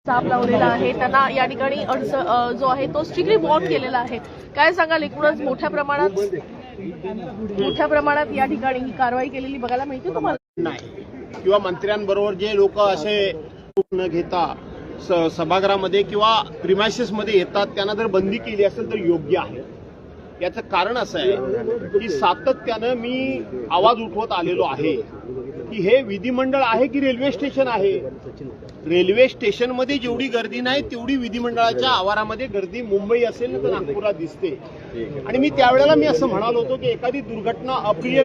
चाप लावलेला आहे, त्यांना या ठिकाणी जो आहे तो स्ट्रिक्टली वॉर्न केलेला आहे. काय सांगाल, एकूणच मोठ्या प्रमाणात या ठिकाणी ही कारवाई केलेली बघायला मिळते तुम्हाला? नाही, किंवा मंत्र्यांबरोबर जे लोक असे न घेता सभागृहामध्ये किंवा प्रिमायसेसमध्ये येतात त्यांना जर बंदी केली असेल तर योग्य आहे. याचं कारण असं आहे की सातत्यानं मी आवाज उठवत आलेलो आहे की हे विधिमंडळ आहे की रेल्वे स्टेशन आहे. रेल्वे स्टेशनमध्ये जेवढी गर्दी नाही तेवढी विधिमंडळाच्या आवारामध्ये गर्दी मुंबई असेल तर नागपुरात दिसते. आणि मी त्यावेळेला मी असं म्हणालो होतो की एखादी दुर्घटना अप्रिय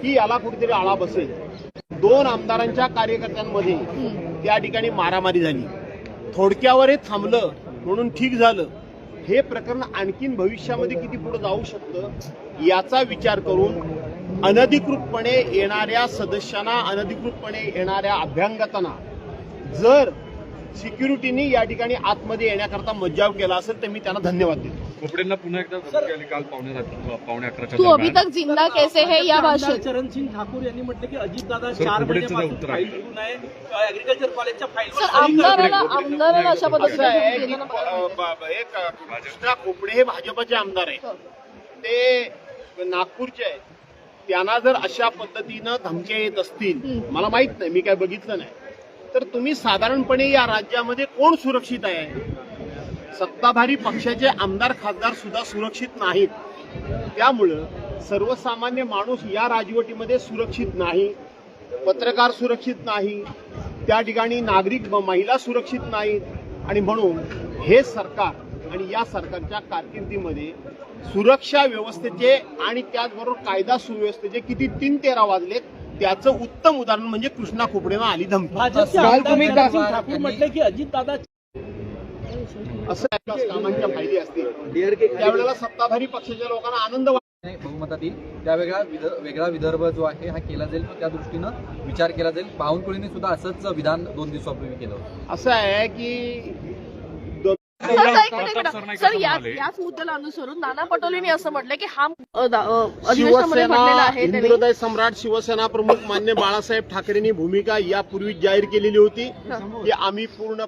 की याला कुठेतरी आळा बसेल. 2 आमदारांच्या कार्यकर्त्यांमध्ये त्या ठिकाणी मारामारी झाली, थोडक्यावर हे थांबलं म्हणून ठीक झालं. हे प्रकरण आणखीन भविष्यामध्ये किती पुढे जाऊ शकतं याचा विचार करून अनधिकृतपणे येणाऱ्या सदस्यांना, अनधिकृतपणे येणाऱ्या अभ्यंगतांना जर सिक्युरिटीनी या ठिकाणी आतमध्ये येण्याकरता मज्जाव केला असेल तर मी त्यांना धन्यवाद देतो. खोपडेंना पुन्हा एकदा धमकी आली काल पावणे 11च्या तू अभी तक जिंदा कैसे है या भाषेत चरण सिंग ठाकूर यांनी म्हटलं की अजितदादा 4 महिन्यापासून फाईल घेऊन आहे, ऍग्रीकल्चर कॉलेजच्या आमदाराला अशा पद्धतीने एक कृष्णा खोपडे हे भाजपचे आमदार आहेत, ते नागपूरचे आहेत. त्यांना जर अशा पद्धतीनं धमक्या येत असतील, मला माहित नाही, मी काय बघितलं नाही, तर तुम्ही साधारणपणे या राज्यामध्ये कोण सुरक्षित आहे? सत्ताधारी पक्षाचे आमदार खासदार सुद्धा सुरक्षित नाहीत. त्यामुळं सर्वसामान्य माणूस या राजवटीमध्ये सुरक्षित नाही, पत्रकार सुरक्षित नाही, त्या ठिकाणी नागरिक महिला सुरक्षित नाहीत. आणि म्हणून हे सरकार आणि या सरकारच्या कारकिर्दीमध्ये सुरक्षा व्यवस्थेचे आणि त्याचबरोबर कायदा सुव्यवस्थेचे किती 3-13 वाजलेत त्याचं उत्तम उदाहरण म्हणजे कृष्णा खोपडेनं आली धमकी. ठाकूर म्हटलं की अजितदादा असं कामांच्या फायदे असतील त्यावेळेला सत्ताधारी पक्षाच्या लोकांना आनंद बहुमतात येईल. त्या वेगळा विदर्भ जो आहे हा केला जाईल, त्या दृष्टीनं विचार केला जाईल. बावनकुळेने सुद्धा असंच विधान 2 दिवसापूर्वी केलं होतं. असं आहे की सर याच मुद्द्याला अनुसरून नाना पटोलेंनी असं म्हटलं की हा अधिवेशनामध्ये म्हटलेला आहे हिंदुहृदय सम्राट शिवसेना प्रमुख मान्य बाळासाहेब ठाकरेंनी भूमिका यापूर्वी जाहीर केलेली होती की आम्ही पूर्ण